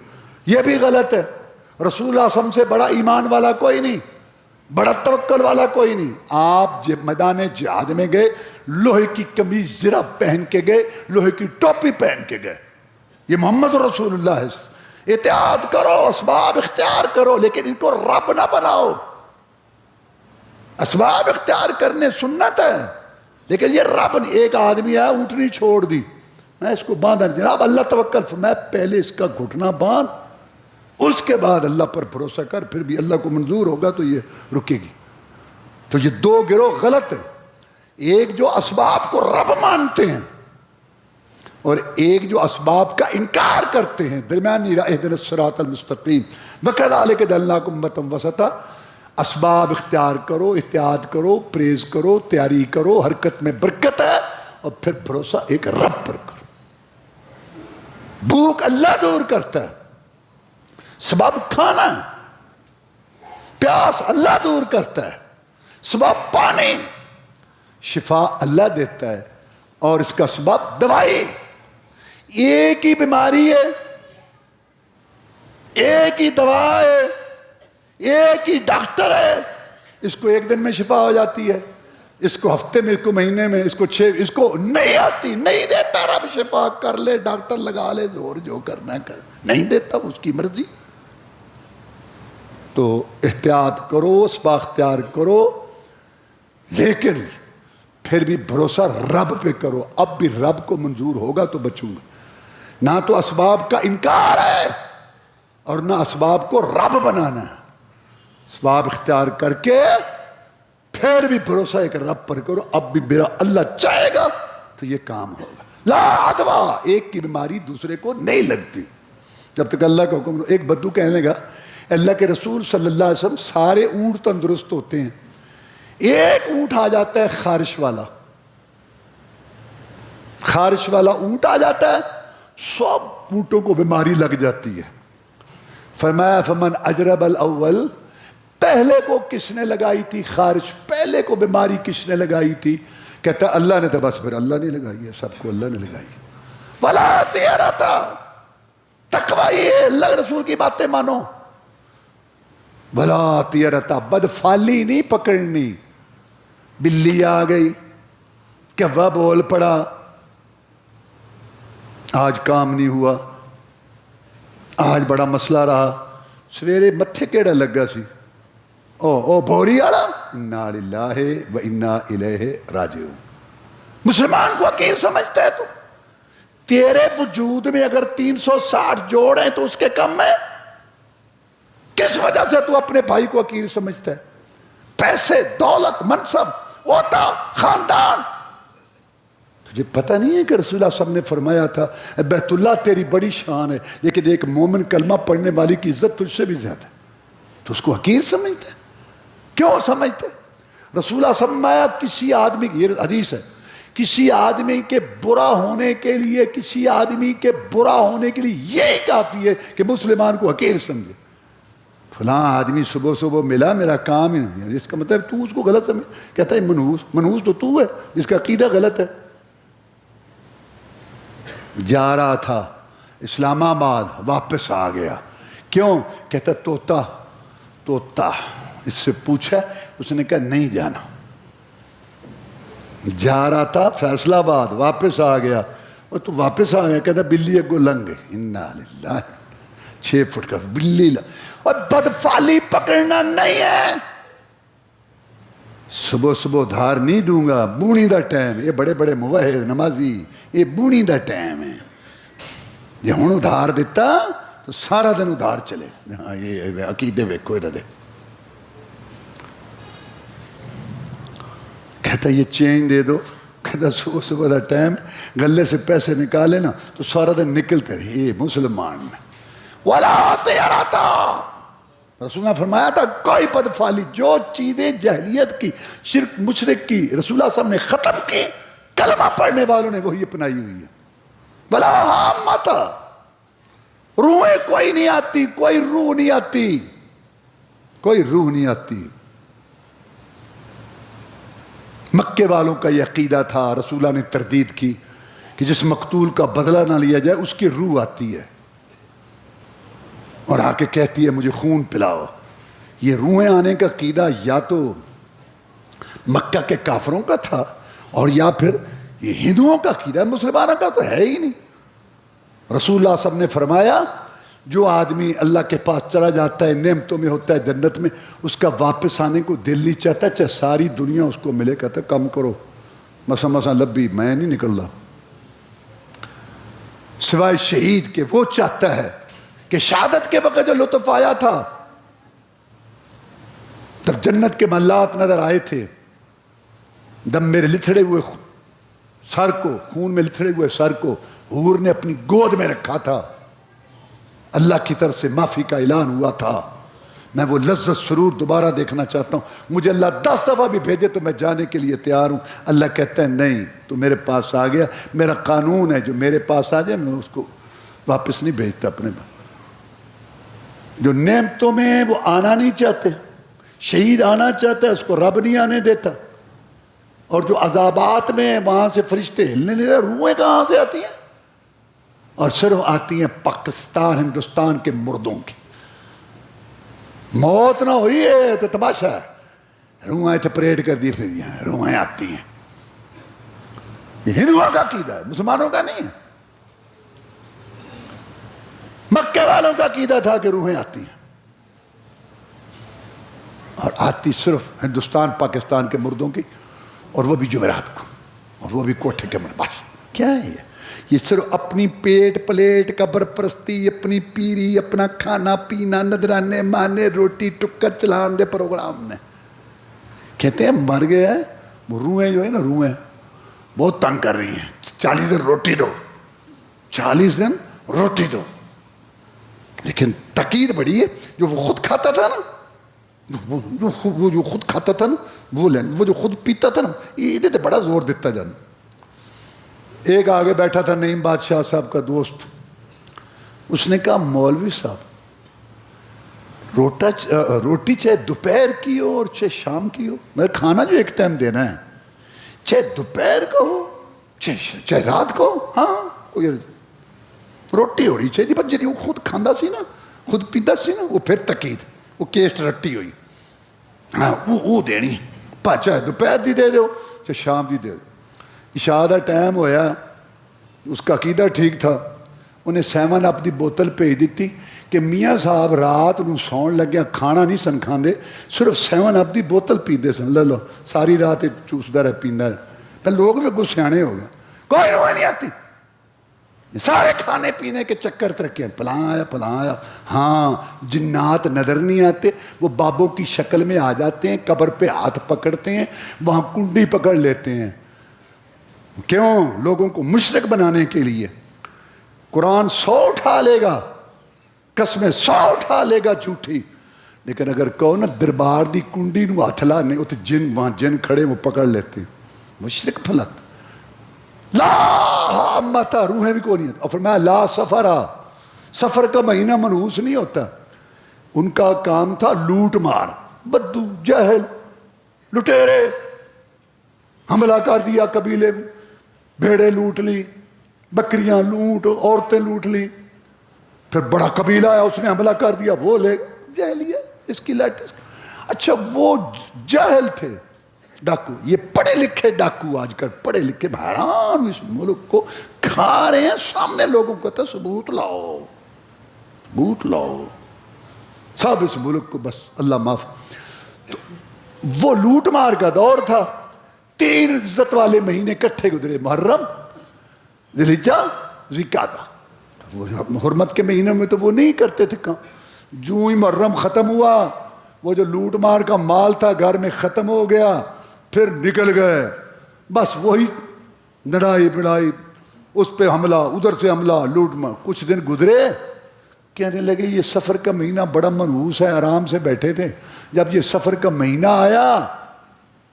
یہ بھی غلط ہے۔ رسول اللہ صلی اللہ علیہ وسلم سے بڑا ایمان والا کوئی نہیں، بڑا توکل والا کوئی نہیں۔ آپ جب میدان جہاد میں گئے، لوہے کی قمیض زرہ پہن کے گئے، لوہے کی ٹوپی پہن کے گئے۔ یہ محمد رسول اللہ ہے۔ اطاعت کرو، اسباب اختیار کرو، لیکن ان کو رب نہ بناؤ۔ اسباب اختیار کرنے سنت ہے، لیکن یہ رب نہیں۔ ایک آدمی آیا، اونٹنی چھوڑ دی، میں اس کو باندھا، جناب اللہ توکل، میں پہلے اس کا گھٹنا باندھ، اس کے بعد اللہ پر بھروسہ کر، پھر بھی اللہ کو منظور ہوگا تو یہ رکے گی۔ تو یہ 2 گروہ غلط ہیں۔ ایک جو اسباب کو رب مانتے ہیں، اور ایک جو اسباب کا انکار کرتے ہیں، درمیانی راہ اہدنا الصراط المستقیم۔ وَكَذَلِكَ جَعَلْنَاكُمْ أُمَّةً وَسَطًا، اسباب اختیار کرو، احتیاط کرو، پریز کرو، تیاری کرو، حرکت میں برکت ہے، اور پھر بھروسہ ایک رب پر کرو۔ بھوک اللہ دور کرتا ہے، سبب کھانا ہے، پیاس اللہ دور کرتا ہے، سبب پانی، شفا اللہ دیتا ہے، اور اس کا سبب دوائی۔ ایک ہی بیماری ہے، ایک ہی دوا ہے، ایک ہی ڈاکٹر ہے، اس کو 1 دن میں شفا ہو جاتی ہے، اس کو ہفتے میں، اس کو مہینے میں، اس کو نہیں آتی، نہیں دیتا رب شفا، کر لے ڈاکٹر لگا لے زور جو کرنا ہے کر، نہیں دیتا، اس کی مرضی۔ تو احتیاط کرو، اسباب اختیار کرو، لیکن پھر بھی بھروسہ رب پہ کرو۔ اب بھی رب کو منظور ہوگا تو بچوں گا، نہ تو اسباب کا انکار ہے اور نہ اسباب کو رب بنانا ہے۔ اسباب اختیار کر کے پھر بھی بھروسہ ایک رب پر کرو، اب بھی میرا اللہ چاہے گا تو یہ کام ہوگا۔ لا عدویٰ، ایک کی بیماری دوسرے کو نہیں لگتی جب تک اللہ کا حکم۔ ایک بدو کہنے لگا اللہ کے رسول صلی اللہ علیہ وسلم سارے اونٹ تندرست ہوتے ہیں، ایک اونٹ آ جاتا ہے خارش والا اونٹ آ جاتا ہے، سب اونٹوں کو بیماری لگ جاتی ہے۔ فرمایا فمن اجرب الاول، پہلے کو کس نے لگائی تھی خارش، پہلے کو بیماری کس نے لگائی تھی؟ کہتا ہے اللہ نے، تو بس پھر اللہ نے لگائی ہے، سب کو اللہ نے لگائی ہے۔ ولا طیرتا، تقوی ہے اللہ رسول کی باتیں مانو۔ ولا طیرتا، بدفالی نہیں پکڑنی، بلی آ گئی، کوا بول پڑا، آج کام نہیں ہوا، آج بڑا مسئلہ رہا، سویرے متھے کیڑا لگا سی، او بوری آڑا، انا للہ و انا الیہ راجعون۔ مسلمان کو حقیر سمجھتا ہے تو؟ تیرے وجود میں اگر 360 جوڑ ہیں تو اس کے کم ہے؟ کس وجہ سے تو اپنے بھائی کو حقیر سمجھتا ہے؟ پیسے، دولت، منصب، عہدہ، خاندان، تجھے پتہ نہیں ہے کہ رسول اللہ صلی اللہ علیہ وسلم نے فرمایا تھا بیت اللہ تیری بڑی شان ہے، لیکن ایک مومن کلمہ پڑھنے والی کی عزت تجھ سے بھی زیادہ ہے، تو اس کو حقیر سمجھتا ہے؟ کیوں سمجھتے؟ رسول اللہ صلی اللہ علیہ وسلم کسی آدمی کی، یہ حدیث ہے، کسی آدمی کے برا ہونے کے لیے یہی کافی ہے کہ مسلمان کو حقیر سمجھے. فلاں آدمی صبح صبح ملا، میرا کام ہی نہیں ہے، اس کا مطلب تو اس کو غلط سمجھ. کہتا ہے منحوس تو ہے جس کا عقیدہ غلط ہے. جا رہا تھا اسلام آباد، واپس آ گیا. کیوں؟ کہتا طوطا. اس سے پوچھا، اس نے کہا نہیں جانا. جا رہا تھا فیصلہ آباد، واپس آ گیا. اور تو واپس آ گیا، کہتا بلی اگو لنگ گئی. انا للہ، 6 فٹ کا بلی. اور بدفعلی پکڑنا نہیں ہے. صبح صبح ادھار نہیں دوں گا، بونی دا ٹائم. یہ بڑے بڑے موحد نمازی، یہ بونی دا ٹائم ہے. یہ ہوں ادھار دیتا تو سارا دن ادھار چلے. ہاں یہ عقیدے ویکھو ادھر دے. کہتا یہ چینج دے دو. کہتا صبح صبح دا ٹائم، گلے سے پیسے نکالے نا تو سارا دن نکلتے رہے. یہ مسلمان وَلَا تَيَرَتَا. رسول نے فرمایا تھا کوئی بدفعلی، جو چیزیں جہلیت کی، شرک مشرک کی رسول اللہ صلی اللہ علیہ وسلم نے ختم کی، کلمہ پڑھنے والوں نے وہی اپنائی ہوئی ہے. بلا ہامتا، روحیں کوئی نہیں آتی، کوئی روح نہیں آتی. مکے والوں کا یہ عقیدہ تھا. رسول اللہ نے تردید کی کہ جس مقتول کا بدلہ نہ لیا جائے اس کی روح آتی ہے اور آ کے کہتی ہے مجھے خون پلاؤ. یہ روحیں آنے کا عقیدہ یا تو مکہ کے کافروں کا تھا اور یا پھر یہ ہندوؤں کا عقیدہ، مسلمانوں کا تو ہے ہی نہیں. رسول اللہ صلی اللہ علیہ وسلم نے فرمایا جو آدمی اللہ کے پاس چلا جاتا ہے، نعمتوں میں ہوتا ہے، جنت میں، اس کا واپس آنے کو دل نہیں چاہتا، چاہے ساری دنیا اس کو ملے. کہتا ہے کم کرو، مسا لبی، میں نہیں نکل رہا. سوائے شہید کے وہ چاہتا ہے کہ شہادت کے وقت جو لطف آیا تھا، تب جنت کے محلات نظر آئے تھے، دم میرے لتھڑے ہوئے سر کو، خون میں لتھڑے ہوئے سر کو حور نے اپنی گود میں رکھا تھا، اللہ کی طرف سے معافی کا اعلان ہوا تھا. میں وہ لذت سرور دوبارہ دیکھنا چاہتا ہوں. مجھے اللہ 10 دفعہ بھی بھیجے تو میں جانے کے لیے تیار ہوں. اللہ کہتا ہے نہیں، تو میرے پاس آ گیا، میرا قانون ہے جو میرے پاس آ جائے میں اس کو واپس نہیں بھیجتا اپنے پاس. جو نعمتوں میں وہ آنا نہیں چاہتے، شہید آنا چاہتا ہے، اس کو رب نہیں آنے دیتا. اور جو عذابات میں وہاں سے فرشتے ہلنے نہیں رہے، روحیں کہاں سے آتی ہیں؟ اور صرف آتی ہیں پاکستان ہندوستان کے مردوں کی. موت نہ ہوئی ہے تو تماشا ہے، روحیں تو پریڈ کر دی پھر یہاں روحیں آتی ہیں. یہ ہندوؤں کا عقیدہ ہے، مسلمانوں کا نہیں ہے. مکے والوں کا عقیدہ تھا کہ روحیں آتی ہیں، اور آتی صرف ہندوستان پاکستان کے مردوں کی، اور وہ بھی جمعرات کو، اور وہ بھی کوٹھے کے بس. کیا ہے یہ صرف اپنی پیٹ پلیٹ، قبر پرستی، اپنی پیری، اپنا کھانا پینا، نذرانے مانے، روٹی ٹکر چلان دے پروگرام میں. کہتے ہیں مر گئے ہیں وہ روحیں جو ہے نا، روحیں بہت تنگ کر رہی ہیں، 40 دن روٹی دو، 40 دن روٹی دو. لیکن تقید بڑی ہے، جو وہ خود کھاتا تھا نا، وہ جو خود کھاتا تھا نا، وہ جو خود پیتا تھا نا، یہ تے بڑا زور دیتا جانا. ایک آگے بیٹھا تھا نعیم بادشاہ صاحب کا دوست، اس نے کہا مولوی صاحب روٹی چاہے دوپہر کی ہو اور چاہے شام کی ہو، میں کھانا جو ایک ٹائم دینا ہے، چاہے دوپہر کا ہو چاہے رات کو ہو، ہاں کوئی روٹی ہونی چاہیے. پر جی وہ خود کھانا سی نا، خود پیتا سی نا، وہ پھر تقید، وہ کیسٹ رٹی ہوئی، ہاں وہ دینی، چاہے دوپہر دی دے دو چاہے شام دی دے دو. عشاء دا ٹائم ہویا، اس کا عقیدہ ٹھیک تھا، انہیں 7 اپ دی بوتل بھیج دیتی کہ میاں صاحب رات نو سون لگیا کھانا نہیں سن کھاندے، صرف 7 اپ دی بوتل پیندے سن. لے لو ساری رات چوسدا رہے پیندا رہے. پھر لوگ بھی اگوں سیانے ہو گئے، کوئی روح نہیں آتی، سارے کھانے پینے کے چکر ترکے، پلاں آیا. ہاں جنات نظر نہیں آتے، وہ بابوں کی شکل میں آ جاتے ہیں، قبر پہ ہاتھ پکڑتے ہیں، وہاں کنڈی پکڑ لیتے ہیں. کیوں؟ لوگوں کو مشرک بنانے کے لیے. قرآن 100 اٹھا لے گا، قسمیں 100 اٹھا لے گا جھوٹی، لیکن اگر کہو نا دربار دی کنڈی نو ہاتھ لانے، وہ تو جن وہاں جن کھڑے وہ پکڑ لیتے ہیں. مشرک پھلت لا متا روحیں بھی کو نہیں اور فرمایا لا سفرا، سفر کا مہینہ منحوس نہیں ہوتا. ان کا کام تھا لوٹ مار، بدو جہل لٹیرے، حملہ کر دیا قبیلے میں، بھیڑیں لوٹ لی، بکریاں لوٹ، عورتیں لوٹ لی. پھر بڑا قبیلہ آیا، اس نے حملہ کر دیا، وہ لے جہلیہ اس کی لیٹسٹ. اچھا وہ جاہل تھے ڈاکو، یہ پڑھے لکھے ڈاکو آج کل پڑھے لکھے بحران اس ملک کو کھا رہے ہیں. سامنے لوگوں کو کہتا ثبوت لاؤ، ثبوت لاؤ، سب اس ملک کو بس اللہ معاف. تو وہ لوٹ مار کا دور تھا. 3 عزت والے مہینے کٹھے گزرے، محرم، ذی الحجہ، ذی القعدہ. وہ حرمت کے مہینوں میں تو وہ نہیں کرتے تھے کام. جو ہی محرم ختم ہوا، وہ جو لوٹ مار کا مال تھا گھر میں ختم ہو گیا، پھر نکل گئے. بس وہی لڑائی بڑائی، اس پہ حملہ، ادھر سے حملہ، لوٹ مار. کچھ دن گزرے، کہنے لگے یہ سفر کا مہینہ بڑا منحوس ہے، آرام سے بیٹھے تھے. جب یہ سفر کا مہینہ آیا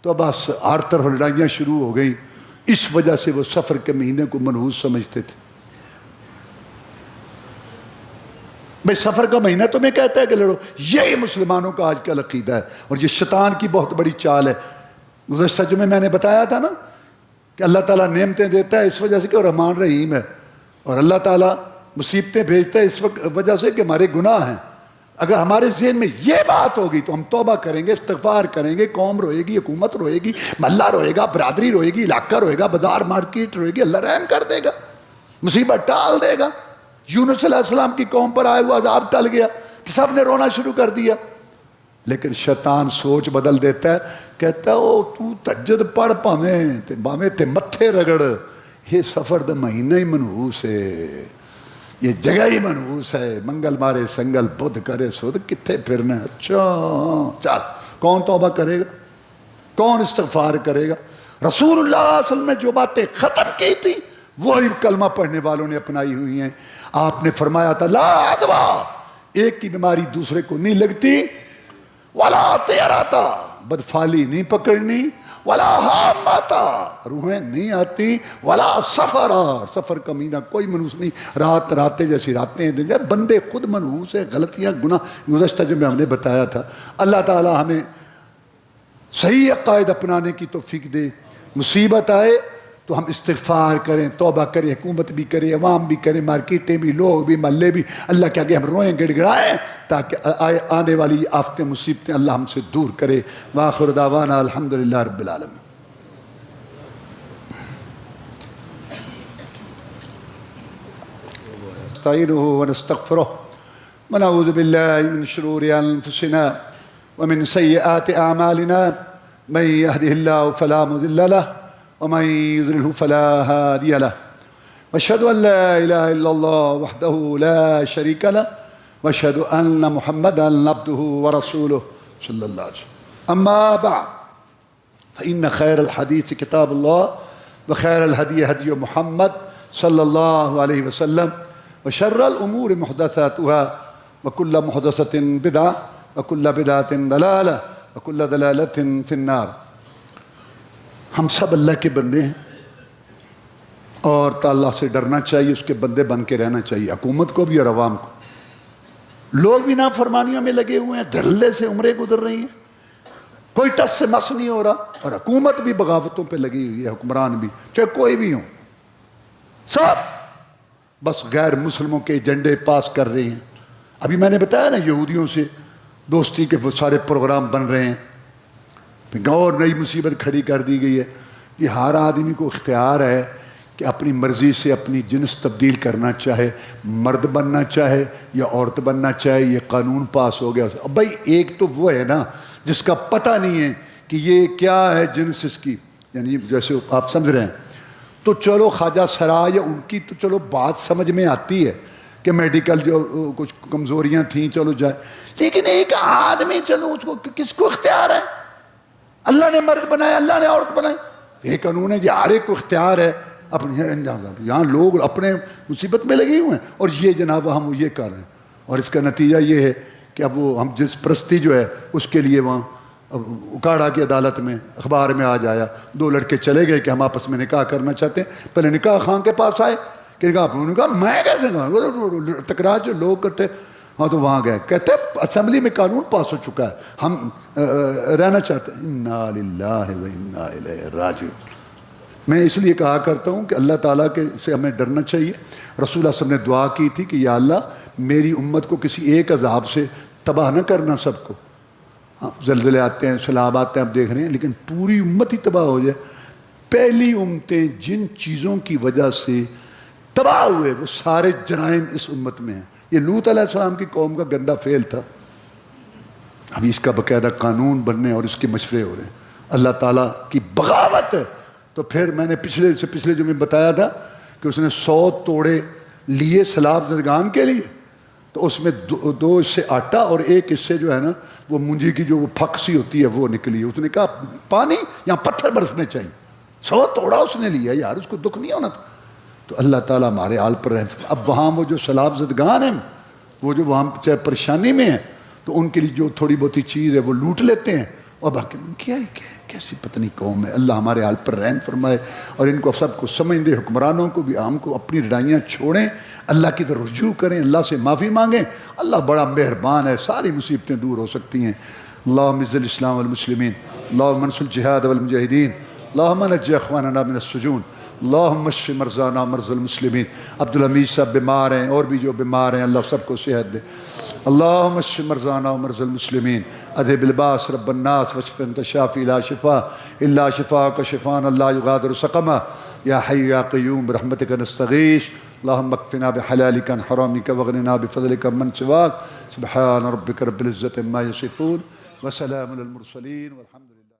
تو بس ہر طرف لڑائیاں شروع ہو گئی. اس وجہ سے وہ سفر کے مہینے کو منحوس سمجھتے تھے. بھئی سفر کا مہینہ تمہیں کہتا ہے کہ لڑو، یہی مسلمانوں کا آج کل عقیدہ ہے، اور یہ شیطان کی بہت بڑی چال ہے. گزشتہ جمعے میں نے بتایا تھا نا کہ اللہ تعالیٰ نعمتیں دیتا ہے اس وجہ سے کہ وہ رحمان رحیم ہے، اور اللہ تعالیٰ مصیبتیں بھیجتا ہے اس وجہ سے کہ ہمارے گناہ ہیں. اگر ہمارے ذہن میں یہ بات ہوگی تو ہم توبہ کریں گے، استغفار کریں گے، قوم روئے گی، حکومت روئے گی، محلہ روئے گا، برادری روئے گی، علاقہ روئے گا، بازار مارکیٹ روئے گی، اللہ رحم کر دے گا، مصیبت ٹال دے گا. یونس علیہ السلام کی قوم پر آئے ہوا عذاب ٹل گیا کہ سب نے رونا شروع کر دیا. لیکن شیطان سوچ بدل دیتا ہے، کہتا ہے او تو تہجد پڑھ پاویں تے متھے رگڑ، یہ سفر دا مہینہ ہی منحوس ہے، یہ جگہ ہی منحوس ہے، منگل مارے سنگل بدھ کرے سود، کتنے پھرنا ہے. اچھا چل، کون توبہ کرے گا، کون استغفار کرے گا؟ رسول اللہ صلی اللہ علیہ وسلم نے جو باتیں ختم کی تھی وہی کلمہ پڑھنے والوں نے اپنائی ہوئی ہیں. آپ نے فرمایا تھا لا عدویٰ، ایک کی بیماری دوسرے کو نہیں لگتی، ولا طیراتا، بدفالی نہیں پکڑنی، ولا حاماتا، روحیں نہیں آتی، ولا سفرا، سفر کا مہینہ کوئی منحوس نہیں. رات راتیں جیسی راتیں ہیں، دن بندے خود منحوس ہے، غلطیاں گناہ گزشتہ جو میں ہم نے بتایا تھا. اللہ تعالی ہمیں صحیح عقائد اپنانے کی توفیق دے. مصیبت آئے تو ہم استغفار کریں، توبہ کریں، حکومت بھی کریں، عوام بھی کریں، مارکیٹیں بھی، لوگ بھی، محلے بھی، اللہ کے آگے ہم روئیں گڑ گڑائیں تاکہ آنے والی آفتیں مصیبتیں اللہ ہم سے دور کرے. وآخر دعوانا الحمدللہ رب العالمین. نستعینہ ونستغفرہ ونعوذ باللہ من شرور انفسنا ومن سیئات اعمالنا من یهده اللہ فلا مضل له ومن يضلله فلا هادي له واشهد ان لا اله الا الله وحده لا شريك له واشهد ان محمدا عبده ورسوله صلى الله عليه وسلم. اما بعد فان خير الحديث كتاب الله وخير الهدي هدي محمد صلى الله عليه وسلم وشر الامور محدثاتها وكل محدثة بدعة وكل بدعة ضلالة وكل ضلالة في النار. ہم سب اللہ کے بندے ہیں اور اللہ سے ڈرنا چاہیے، اس کے بندے بن کے رہنا چاہیے، حکومت کو بھی اور عوام کو. لوگ بھی نافرمانیوں میں لگے ہوئے ہیں، دھڑلے سے عمریں گزر رہی ہیں، کوئی ٹس سے مس نہیں ہو رہا، اور حکومت بھی بغاوتوں پہ لگی ہوئی ہے، حکمران بھی چاہے کوئی بھی ہوں، سب بس غیر مسلموں کے ایجنڈے پاس کر رہے ہیں. ابھی میں نے بتایا نا یہودیوں سے دوستی کے وہ سارے پروگرام بن رہے ہیں، اور نئی مصیبت کھڑی کر دی گئی ہے. یہ ہر آدمی کو اختیار ہے کہ اپنی مرضی سے اپنی جنس تبدیل کرنا چاہے، مرد بننا چاہے یا عورت بننا چاہے. یہ قانون پاس ہو گیا. اب بھائی ایک تو وہ ہے نا جس کا پتہ نہیں ہے کہ یہ کیا ہے جنس اس کی، یعنی جیسے آپ سمجھ رہے ہیں، تو چلو خواجہ سرا یا ان کی تو چلو بات سمجھ میں آتی ہے کہ میڈیکل جو کچھ کمزوریاں تھیں چلو جائے، لیکن ایک آدمی چلو اس کو کس کو اختیار ہے؟ اللہ نے مرد بنایا، اللہ نے عورت بنائی، یہ قانون ہے، یہ ہر ایک کو اختیار ہے اپنے انجام. یہاں لوگ اپنے مصیبت میں لگے ہوئے ہیں اور یہ جناب ہم یہ کر رہے ہیں، اور اس کا نتیجہ یہ ہے کہ اب وہ ہم جس پرستی جو ہے اس کے لیے وہاں اکاڑا کی عدالت میں اخبار میں آج آیا، 2 لڑکے چلے گئے کہ ہم آپس میں نکاح کرنا چاہتے ہیں، پہلے نکاح خان کے پاس آئے کہ انہوں نے کہا میں کیسے کہا، تکرار جو لوگ کرتے، ہاں تو وہاں گئے، کہتے اسمبلی میں قانون پاس ہو چکا ہے، ہم رہنا چاہتے ہیں۔ انا للہ و انا الیہ راجعون۔ میں اس لیے کہا کرتا ہوں کہ اللہ تعالیٰ کے سے ہمیں ڈرنا چاہیے۔ رسول اللہ صلی اللہ علیہ وسلم نے دعا کی تھی کہ یا اللہ میری امت کو کسی ایک عذاب سے تباہ نہ کرنا سب کو۔ ہاں زلزلے آتے ہیں، سیلاب آتے ہیں، آپ دیکھ رہے ہیں، لیکن پوری امت ہی تباہ ہو جائے۔ پہلی امتیں جن چیزوں کی وجہ سے تباہ ہوئے وہ سارے جرائم اس امت میں ہیں۔ یہ لوط علیہ السلام کی قوم کا گندہ فعل تھا، ابھی اس کا باقاعدہ قانون بننے اور اس کے مشورے ہو رہے ہیں۔ اللہ تعالیٰ کی بغاوت ہے۔ تو پھر میں نے پچھلے جو میں بتایا تھا کہ اس نے 100 توڑے لیے سیلاب زدگان کے لیے، تو اس میں 2 حصے آٹا اور 1 حصے جو ہے نا وہ مونجی کی جو وہ پھک سی ہوتی ہے وہ نکلی۔ اس نے کہا پانی یا پتھر برسنے چاہیے، 100 توڑا اس نے لیا یار، اس کو دکھ نہیں ہونا تھا۔ تو اللہ تعالیٰ ہمارے حال پر رحم۔ اب وہاں وہ جو سیلاب زدگان ہیں، وہ جو وہاں چاہے پریشانی میں ہیں، تو ان کے لیے جو تھوڑی بہت چیز ہے وہ لوٹ لیتے ہیں، اور باقی کیا کیسی پتہ نہیں قوم ہے۔ اللہ ہمارے حال پر رحم فرمائے اور ان کو سب کو سمجھ دے، حکمرانوں کو بھی، عام کو اپنی لڑائیاں چھوڑیں، اللہ کی طرف رجوع کریں، اللہ سے معافی مانگیں۔ اللہ بڑا مہربان ہے، ساری مصیبتیں دور ہو سکتی ہیں۔ اللہم اعز الاسلام والمسلمین، اللہم انصر الجہاد والمجاہدین، اللہم نجی اخواننا من السجون، اللہم اشف مرضانا مرضى المسلمین۔ عبدالحمید صاحب بیمار ہیں اور بھی جو بیمار ہیں، اللہ سب کو صحت دے۔ اللہم اشف مرضانا ومرضى المسلمین، اذهب الباس رب الناس واشف انت الشافی لا شفاء الا شفاءک شفاء لا یغادر سقما، یا حی یا قیوم برحمتک نستغیث، اللہم اکفنا بحلالک عن حرامک واغننا بفضلک من سواک، سبحان ربک رب العزة عما یصفون وسلام علی المرسلین والحمد للہ۔